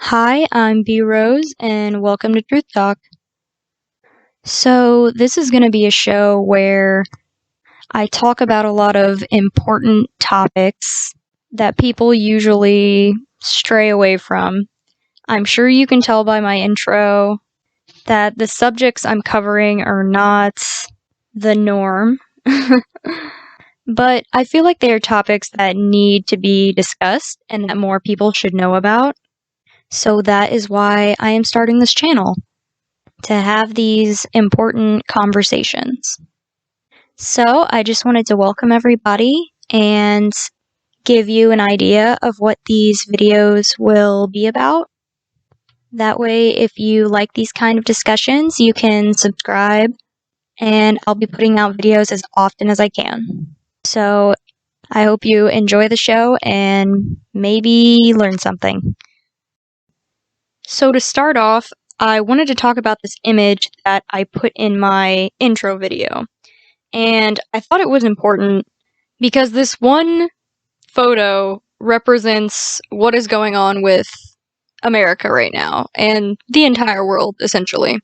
Hi, I'm B Rose, and welcome to Truth Talk. So, this is going to be a show where I talk about a lot of important topics that people usually stray away from. I'm sure you can tell by my intro that the subjects I'm covering are not the norm, but I feel like they are topics that need to be discussed and that more people should know about. So, that is why I am starting this channel, to have these important conversations. So I just wanted to welcome everybody and give you an idea of what these videos will be about. That way, if you like these kind of discussions, you can subscribe, and I'll be putting out videos as often as I can. So I hope you enjoy the show and maybe learn something. So to start off, I wanted to talk about this image that I put in my intro video. And I thought it was important because this one photo represents what is going on with America right now and the entire world, essentially.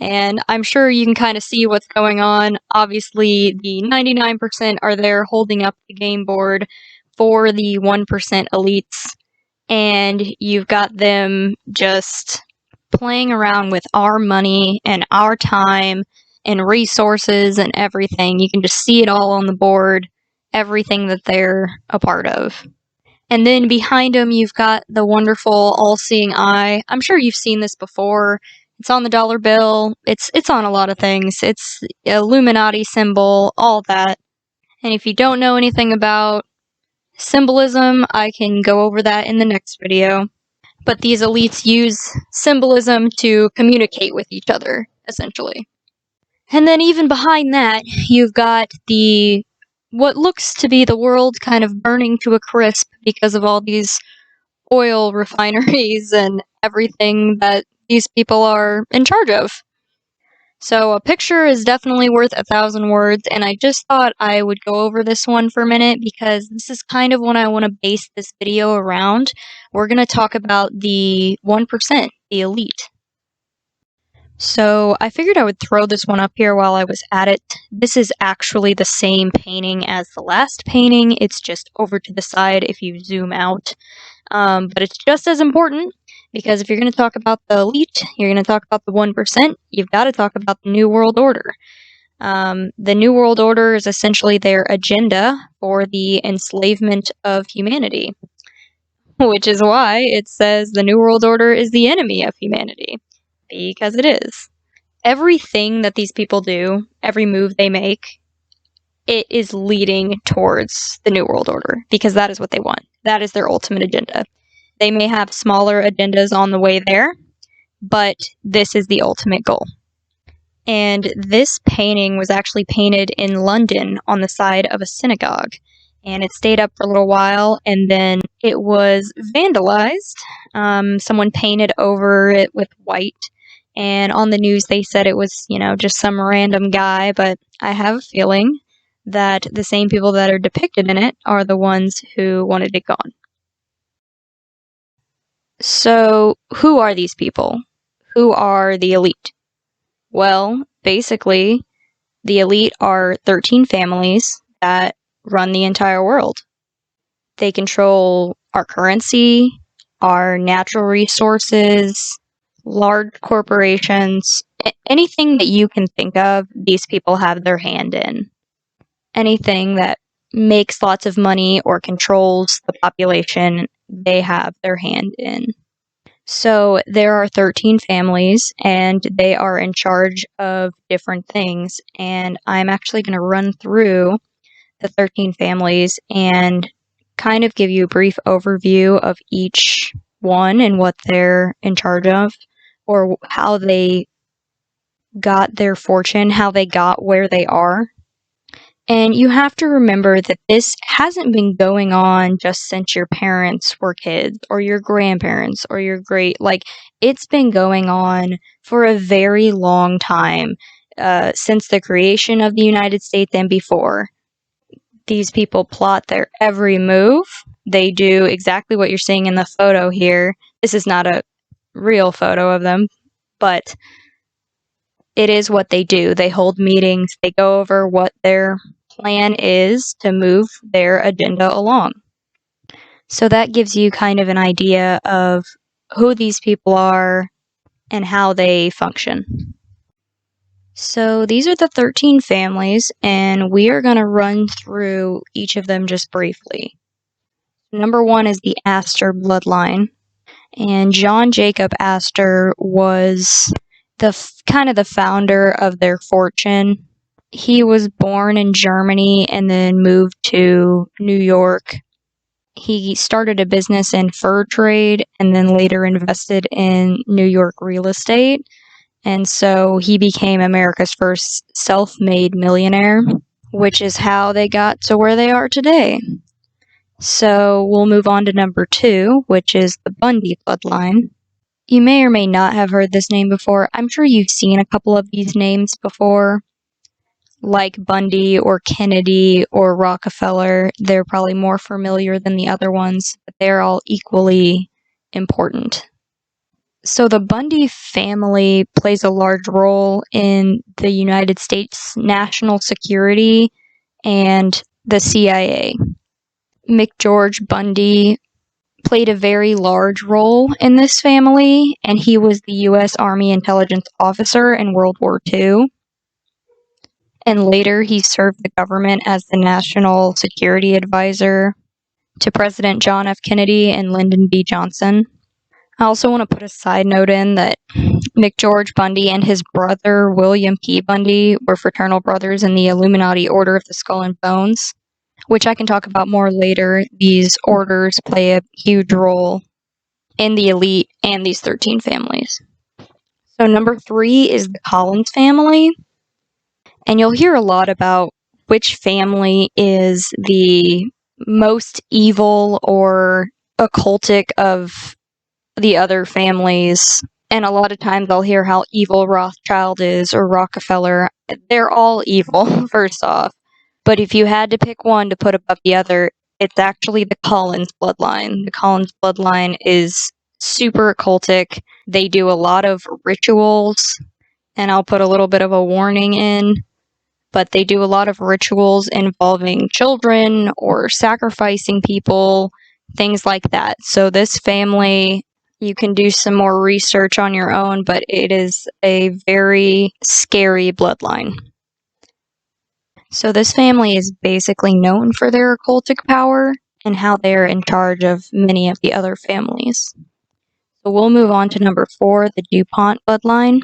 And I'm sure you can kind of see what's going on. Obviously, the 99% are there holding up the game board for the 1% elites. And you've got them just playing around with our money and our time and resources and everything. You can just see it all on the board, everything that they're a part of. And then behind them, you've got the wonderful all-seeing eye. I'm sure you've seen this before. It's on the dollar bill. It's on a lot of things. It's Illuminati symbol, all that. And if you don't know anything about symbolism, I can go over that in the next video. But these elites use symbolism to communicate with each other, essentially. And then even behind that, you've got what looks to be the world kind of burning to a crisp because of all these oil refineries and everything that these people are in charge of. So a picture is definitely worth 1,000 words, and I just thought I would go over this one for a minute because this is kind of what I want to base this video around. We're going to talk about the 1%, the elite. So I figured I would throw this one up here while I was at it. This is actually the same painting as the last painting. It's just over to the side if you zoom out. But it's just as important, because if you're going to talk about the elite, you're going to talk about the 1%, you've got to talk about the New World Order. The New World Order is essentially their agenda for the enslavement of humanity, which is why it says the New World Order is the enemy of humanity, because it is. Everything that these people do, every move they make, it is leading towards the New World Order, because that is what they want. That is their ultimate agenda. They may have smaller agendas on the way there, but this is the ultimate goal. And this painting was actually painted in London on the side of a synagogue. And it stayed up for a little while, and then it was vandalized. Someone painted over it with white. And on the news they said it was, just some random guy, but I have a feeling that the same people that are depicted in it are the ones who wanted it gone. So, who are these people? Who are the elite? Well, basically, the elite are 13 families that run the entire world. They control our currency, our natural resources, large corporations, anything that you can think of, these people have their hand in. Anything that makes lots of money or controls the population, they have their hand in. So there are 13 families, and they are in charge of different things. And I'm actually going to run through the 13 families and kind of give you a brief overview of each one and what they're in charge of, or how they got their fortune, how they got where they are. And you have to remember that this hasn't been going on just since your parents were kids, or your grandparents, or your it's been going on for a very long time, since the creation of the United States and before. These people plot their every move. They do exactly what you're seeing in the photo here. This is not a real photo of them, but it is what they do. They hold meetings, they go over what their plan is to move their agenda along. So that gives you kind of an idea of who these people are and how they function. So these are the 13 families, and we are going to run through each of them just briefly. Number 1 is the Astor bloodline, and John Jacob Astor was kind of the founder of their fortune. He was born in Germany and then moved to New York. He started a business in fur trade and then later invested in New York real estate. And so he became America's first self-made millionaire, which is how they got to where they are today. So we'll move on to number 2, which is the Bundy bloodline. You may or may not have heard this name before. I'm sure you've seen a couple of these names before, like Bundy or Kennedy or Rockefeller. They're probably more familiar than the other ones, but they're all equally important. So the Bundy family plays a large role in the United States national security and the CIA. McGeorge Bundy played a very large role in this family, and he was the U.S. Army intelligence officer in World War II. And later he served the government as the National Security Advisor to President John F. Kennedy and Lyndon B. Johnson. I also want to put a side note in that McGeorge Bundy and his brother William P. Bundy were fraternal brothers in the Illuminati Order of the Skull and Bones, which I can talk about more later. These orders play a huge role in the elite and these 13 families. So number 3 is the Collins family. And you'll hear a lot about which family is the most evil or occultic of the other families. And a lot of times I'll hear how evil Rothschild is or Rockefeller. They're all evil, first off. But if you had to pick one to put above the other, it's actually the Collins bloodline. The Collins bloodline is super occultic. They do a lot of rituals, and I'll put a little bit of a warning in, but they do a lot of rituals involving children or sacrificing people, things like that. So this family, you can do some more research on your own, but it is a very scary bloodline. So this family is basically known for their occultic power and how they're in charge of many of the other families. So we'll move on to number 4, the DuPont bloodline.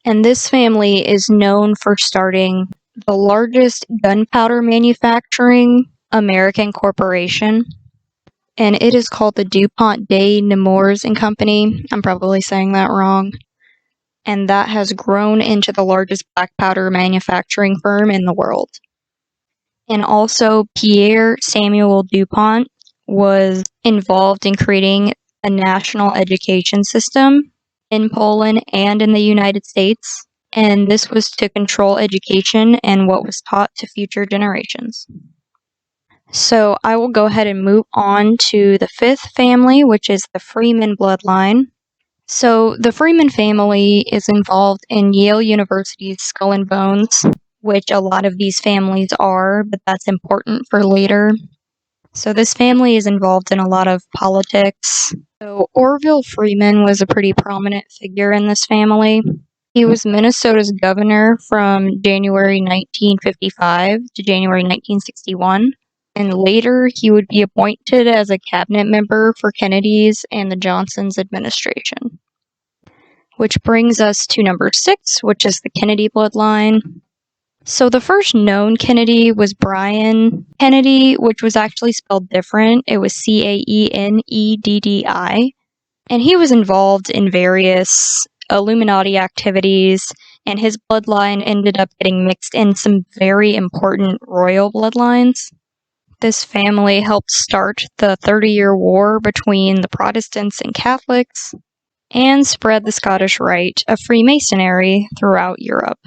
And this family is known for starting the largest gunpowder manufacturing American corporation. And it is called the DuPont de Nemours and Company. I'm probably saying that wrong. And that has grown into the largest black powder manufacturing firm in the world. And also, Pierre Samuel DuPont was involved in creating a national education system in Poland and in the United States. And this was to control education and what was taught to future generations. So I will go ahead and move on to the 5th family, which is the Freeman bloodline. So the Freeman family is involved in Yale University's Skull and Bones, which a lot of these families are, but that's important for later. So this family is involved in a lot of politics. So Orville Freeman was a pretty prominent figure in this family. He was Minnesota's governor from January 1955 to January 1961. And later, he would be appointed as a cabinet member for Kennedy's and the Johnson's administration. Which brings us to number 6, which is the Kennedy bloodline. So the first known Kennedy was Brian Kennedy, which was actually spelled different. It was Caeneddi. And he was involved in various Illuminati activities, and his bloodline ended up getting mixed in some very important royal bloodlines. This family helped start the 30-Year War between the Protestants and Catholics and spread the Scottish Rite of Freemasonry throughout Europe.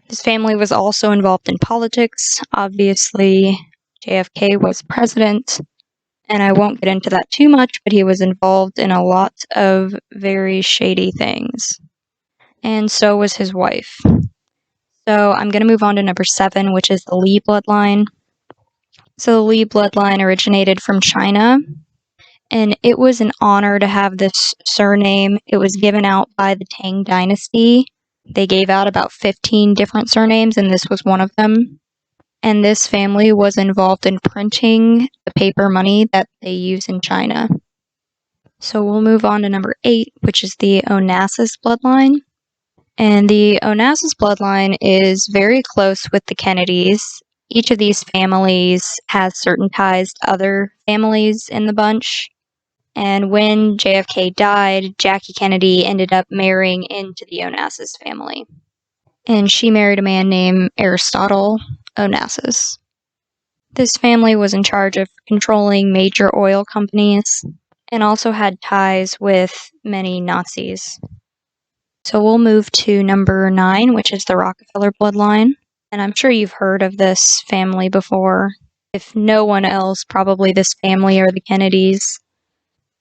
This family was also involved in politics. Obviously, JFK was president, And I won't get into that too much, but he was involved in a lot of very shady things. And so was his wife. So I'm going to move on to number 7, which is the Li bloodline. So the Li bloodline originated from China, and it was an honor to have this surname. It was given out by the Tang Dynasty. They gave out about 15 different surnames, and this was one of them. And this family was involved in printing the paper money that they use in China. So we'll move on to number 8, which is the Onassis bloodline. And the Onassis bloodline is very close with the Kennedys. Each of these families has certain ties to other families in the bunch. And when JFK died, Jackie Kennedy ended up marrying into the Onassis family. And she married a man named Aristotle Onassis. This family was in charge of controlling major oil companies and also had ties with many Nazis. So we'll move to number 9, which is the Rockefeller bloodline. And I'm sure you've heard of this family before. If no one else, probably this family or the Kennedys.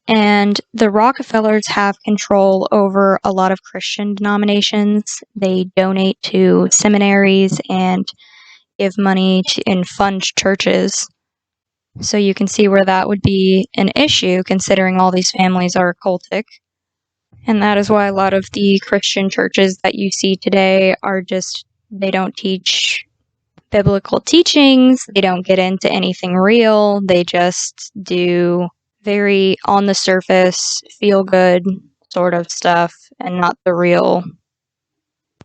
And the Rockefellers have control over a lot of Christian denominations. They donate to seminaries and give money to and fund churches. So you can see where that would be an issue, considering all these families are cultic. And that is why a lot of the Christian churches that you see today are they don't teach biblical teachings, they don't get into anything real, they just do very on the surface, feel good sort of stuff, and not the real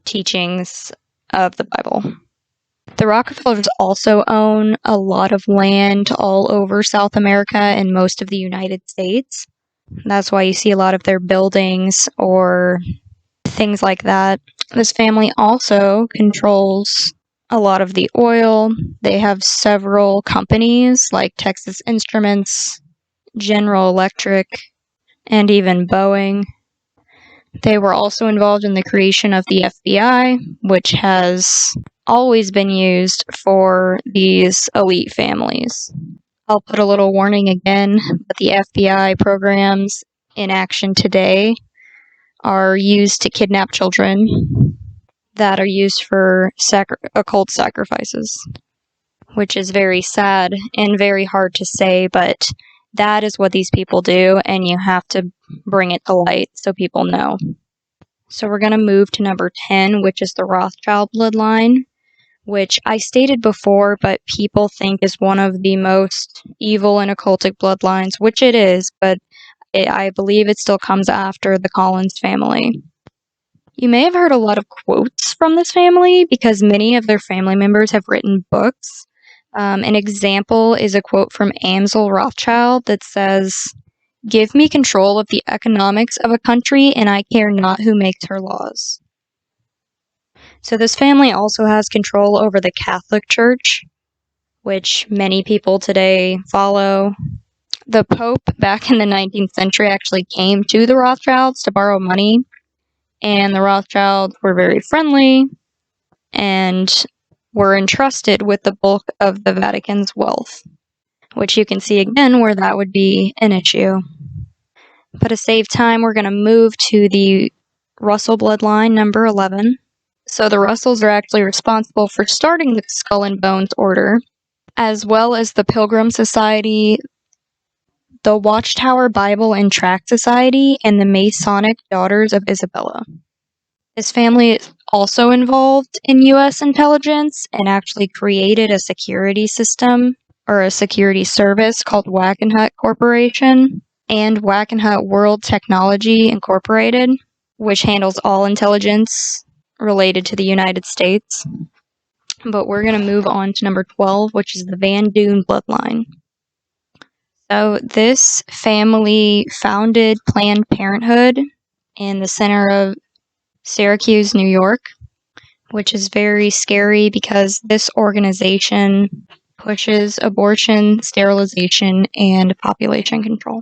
teachings of the Bible. The Rockefellers also own a lot of land all over South America and most of the United States. That's why you see a lot of their buildings or things like that. This family also controls a lot of the oil. They have several companies like Texas Instruments, General Electric, and even Boeing. They were also involved in the creation of the FBI, which has always been used for these elite families. I'll put a little warning again, but the FBI programs in action today are used to kidnap children that are used for occult sacrifices, which is very sad and very hard to say, but that is what these people do, and you have to bring it to light so people know. So we're going to move to number 10, which is the Rothschild bloodline, which I stated before, but people think is one of the most evil and occultic bloodlines, which it is, but I believe it still comes after the Collins family. You may have heard a lot of quotes from this family because many of their family members have written books. An example is a quote from Amsel Rothschild that says, "Give me control of the economics of a country and I care not who makes her laws." So this family also has control over the Catholic Church, which many people today follow. The Pope back in the 19th century actually came to the Rothschilds to borrow money, and the Rothschilds were very friendly and were entrusted with the bulk of the Vatican's wealth, which you can see again where that would be an issue. But to save time, we're going to move to the Russell bloodline, number 11. So the Russells are actually responsible for starting the Skull and Bones Order, as well as the Pilgrim Society, the Watchtower Bible and Tract Society, and the Masonic Daughters of Isabella. This family is also involved in U.S. intelligence and actually created a security system or a security service called Wackenhut Corporation and Wackenhut World Technology Incorporated, which handles all intelligence related to the United States. But we're going to move on to number 12, which is the Van Duyn bloodline. So this family founded Planned Parenthood in the center of Syracuse, New York, which is very scary because this organization pushes abortion, sterilization, and population control.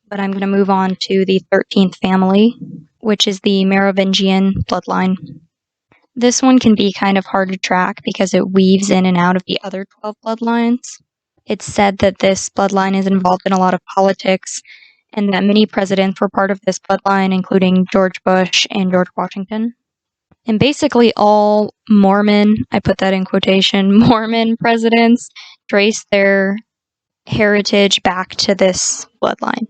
But I'm going to move on to the 13th family, which is the Merovingian bloodline. This one can be kind of hard to track because it weaves in and out of the other 12 bloodlines. It's said that this bloodline is involved in a lot of politics and that many presidents were part of this bloodline, including George Bush and George Washington. And basically all Mormon, I put that in quotation, Mormon presidents trace their heritage back to this bloodline.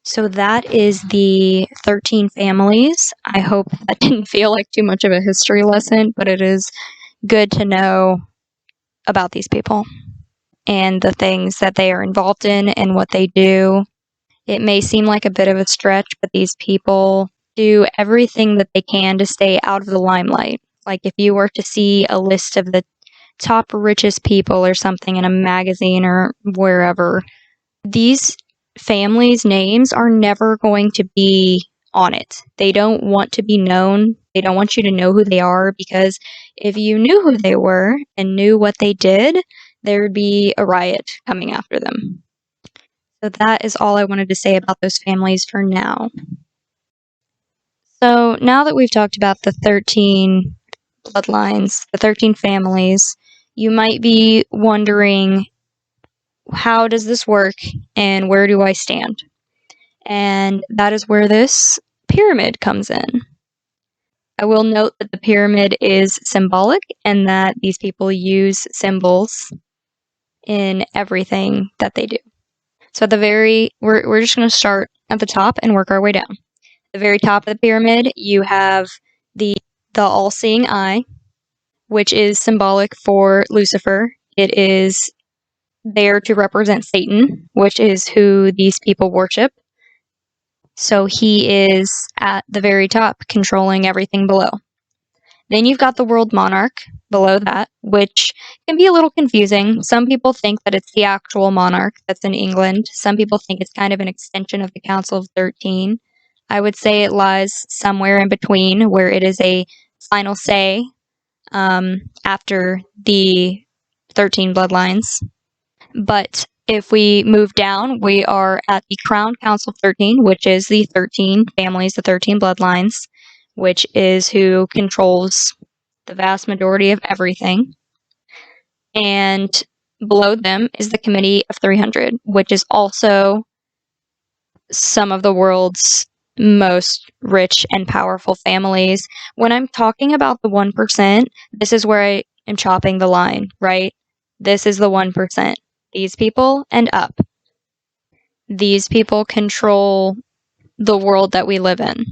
So that is the 13 families. I hope that didn't feel like too much of a history lesson, but it is good to know about these people and the things that they are involved in and what they do. It may seem like a bit of a stretch, but these people do everything that they can to stay out of the limelight. Like if you were to see a list of the top richest people or something in a magazine or wherever, these families' names are never going to be on it. They don't want to be known. They don't want you to know who they are, because if you knew who they were and knew what they did, there would be a riot coming after them. So that is all I wanted to say about those families for now. So now that we've talked about the 13 bloodlines, the 13 families, you might be wondering, how does this work and where do I stand? And that is where this pyramid comes in. I will note that the pyramid is symbolic and that these people use symbols in everything that they do. So at the we're just going to start at the top and work our way down. At the very top of the pyramid, you have the all-seeing eye, which is symbolic for Lucifer. It is there to represent Satan, which is who these people worship. So he is at the very top, controlling everything below. Then you've got the world monarch below that, which can be a little confusing. Some people think that it's the actual monarch that's in England. Some people think it's kind of an extension of the Council of 13. I would say it lies somewhere in between, where it is a final say after the 13 bloodlines. But if we move down, we are at the Crown Council 13, which is the 13 families, the 13 bloodlines, which is who controls the vast majority of everything. And below them is the Committee of 300, which is also some of the world's most rich and powerful families. When I'm talking about the 1%, this is where I am chopping the line, right? This is the 1%. These people and up. These people control the world that we live in.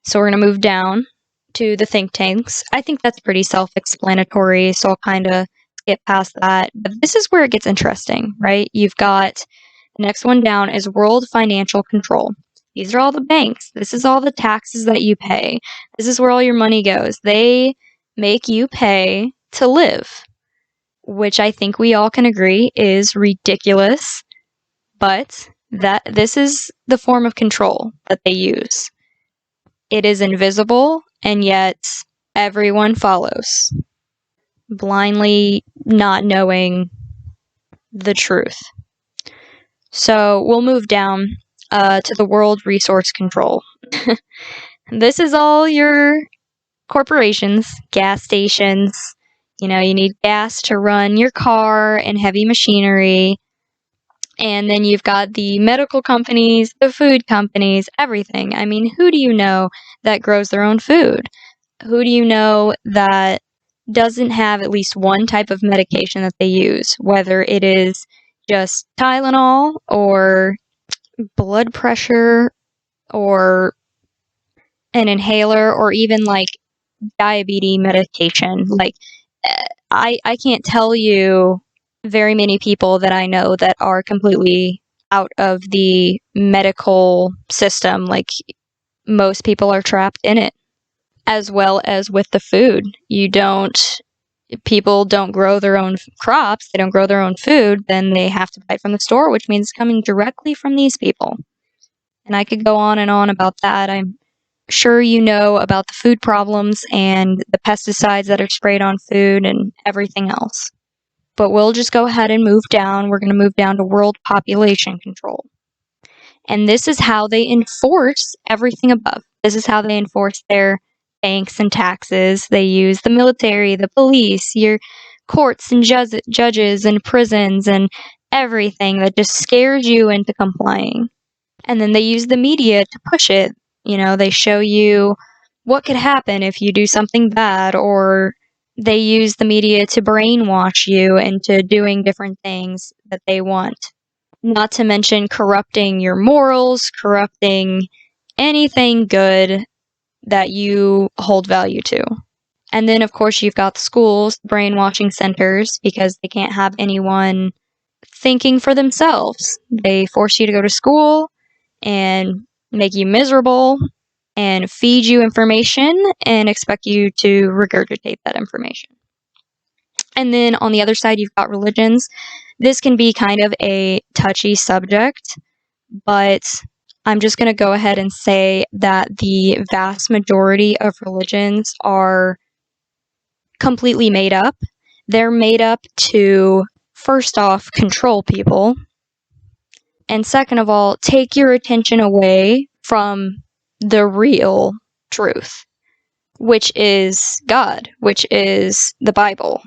So we're going to move down to the think tanks. I think that's pretty self-explanatory, so I'll kind of skip past that. But this is where it gets interesting, right? You've got the next one down is world financial control. These are all the banks. This is all the taxes that you pay. This is where all your money goes. They make you pay to live, which I think we all can agree is ridiculous, but this is the form of control that they use. It is invisible, and yet everyone follows, blindly not knowing the truth. So we'll move down to the world resource control. This is all your corporations, gas stations. You know, you need gas to run your car and heavy machinery. And then you've got the medical companies, the food companies, everything. I mean, who do you know that grows their own food? Who do you know that doesn't have at least one type of medication that they use, whether it is just Tylenol or blood pressure or an inhaler or even like diabetes medication? Like, I can't tell you very many people that I know that are completely out of the medical system. Like, most people are trapped in it, as well as with the food. People don't grow their own crops, they don't grow their own food, then they have to buy it from the store, which means it's coming directly from these people. And I could go on and on about that. I'm sure you know about the food problems and the pesticides that are sprayed on food and everything else. But we'll just go ahead and move down. We're going to move down to world population control. And this is how they enforce everything above. This is how they enforce their banks and taxes. They use the military, the police, your courts and judges and prisons and everything that just scares you into complying. And then they use the media to push it. They show you what could happen if you do something bad, or they use the media to brainwash you into doing different things that they want. Not to mention corrupting your morals, corrupting anything good that you hold value to. And then, of course, you've got the schools, brainwashing centers, because they can't have anyone thinking for themselves. They force you to go to school and make you miserable and feed you information and expect you to regurgitate that information. And then on the other side, you've got religions. This can be kind of a touchy subject, but I'm just going to go ahead and say that the vast majority of religions are completely made up. They're made up to, first off, control people, and second of all, take your attention away from the real truth, which is God, which is the Bible.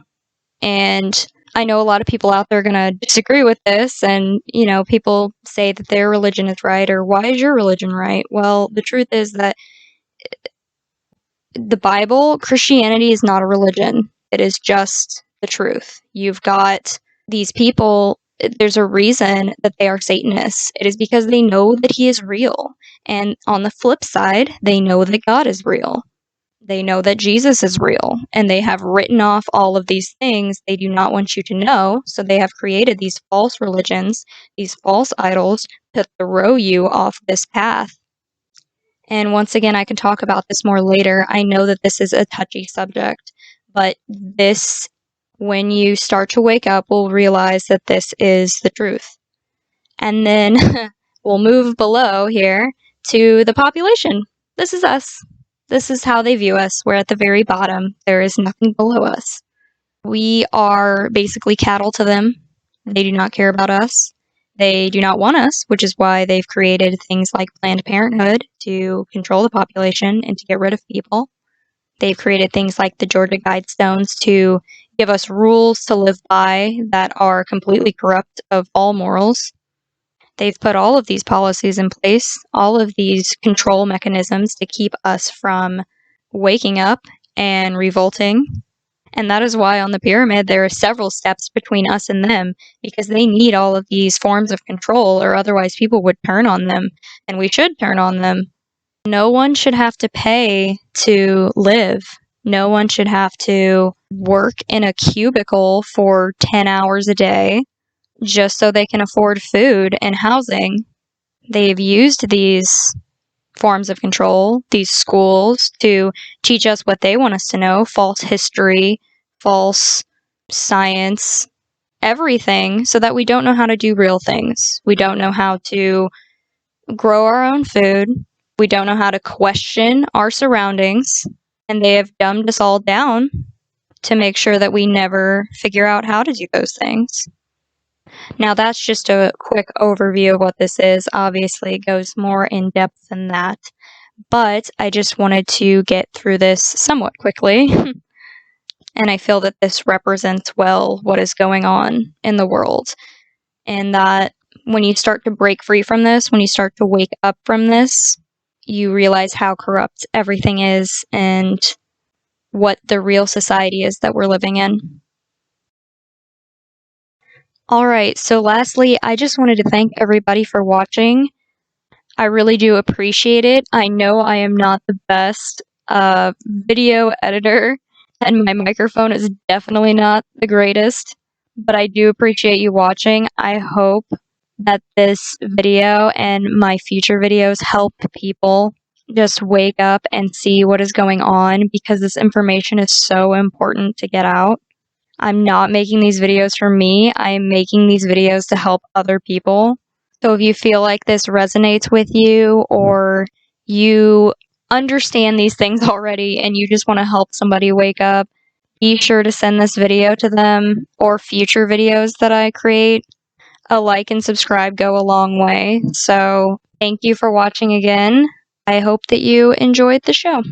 And I know a lot of people out there are going to disagree with this, and, people say that their religion is right, or why is your religion right? Well, the truth is that the Bible, Christianity is not a religion. It is just the truth. You've got these people, there's a reason that they are Satanists. It is because they know that he is real. And on the flip side, they know that God is real. They know that Jesus is real. And they have written off all of these things they do not want you to know. So they have created these false religions, these false idols to throw you off this path. And once again, I can talk about this more later. I know that this is a touchy subject, but this, when you start to wake up, will realize that this is the truth. And then we'll move below here to the population. This is us. This is how they view us. We're at the very bottom. There is nothing below us. We are basically cattle to them. They do not care about us. They do not want us, which is why they've created things like Planned Parenthood to control the population and to get rid of people. They've created things like the Georgia Guidestones to give us rules to live by that are completely corrupt of all morals. They've put all of these policies in place, all of these control mechanisms to keep us from waking up and revolting. And that is why on the pyramid there are several steps between us and them, because they need all of these forms of control, or otherwise people would turn on them, and we should turn on them. No one should have to pay to live. No one should have to work in a cubicle for 10 hours a day just so they can afford food and housing. They've used these forms of control, these schools, to teach us what they want us to know, false history, false science, everything, so that we don't know how to do real things. We don't know how to grow our own food. We don't know how to question our surroundings, and they have dumbed us all down to make sure that we never figure out how to do those things. Now, that's just a quick overview of what this is. Obviously, it goes more in depth than that, but I just wanted to get through this somewhat quickly. And I feel that this represents well what is going on in the world. And that when you start to break free from this, when you start to wake up from this, you realize how corrupt everything is and what the real society is that we're living in. Alright, so lastly, I just wanted to thank everybody for watching. I really do appreciate it. I know I am not the best video editor, and my microphone is definitely not the greatest, but I do appreciate you watching. I hope that this video and my future videos help people just wake up and see what is going on, because this information is so important to get out. I'm not making these videos for me. I'm making these videos to help other people. So if you feel like this resonates with you, or you understand these things already and you just want to help somebody wake up, be sure to send this video to them, or future videos that I create. A like and subscribe go a long way. So thank you for watching again. I hope that you enjoyed the show.